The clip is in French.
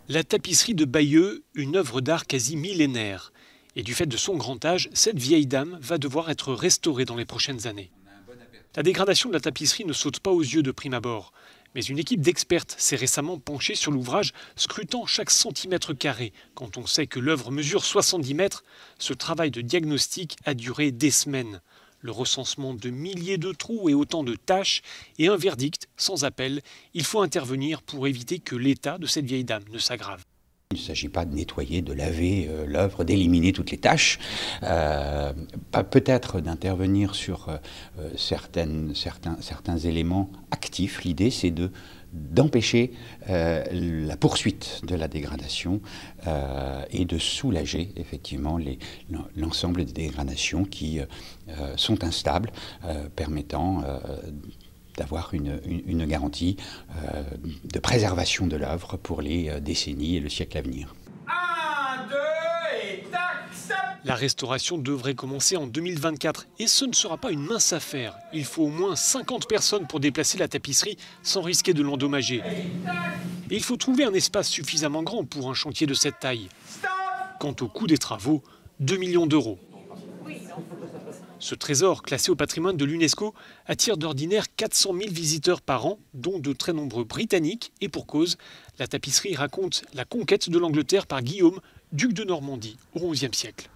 La tapisserie de Bayeux, une œuvre d'art quasi millénaire. Et du fait de son grand âge, cette vieille dame va devoir être restaurée dans les prochaines années. La dégradation de la tapisserie ne saute pas aux yeux de prime abord. Mais une équipe d'experts s'est récemment penchée sur l'ouvrage, scrutant chaque centimètre carré. Quand on sait que l'œuvre mesure 70 mètres, ce travail de diagnostic a duré des semaines. Le recensement de milliers de trous et autant de taches, et un verdict sans appel. Il faut intervenir pour éviter que l'état de cette vieille dame ne s'aggrave. Il ne s'agit pas de nettoyer, de laver l'œuvre, d'éliminer toutes les tâches, peut-être d'intervenir sur certains éléments actifs. L'idée, c'est d'empêcher la poursuite de la dégradation et de soulager effectivement l'ensemble des dégradations qui sont instables, permettant d'avoir une garantie de préservation de l'œuvre pour les décennies et le siècle à venir. 1, 2 et tac, stop! La restauration devrait commencer en 2024 et ce ne sera pas une mince affaire. Il faut au moins 50 personnes pour déplacer la tapisserie sans risquer de l'endommager. Et il faut trouver un espace suffisamment grand pour un chantier de cette taille. Quant au coût des travaux, 2 millions d'euros. Ce trésor, classé au patrimoine de l'UNESCO, attire d'ordinaire 400 000 visiteurs par an, dont de très nombreux Britanniques. Et pour cause, la tapisserie raconte la conquête de l'Angleterre par Guillaume, duc de Normandie, au XIe siècle.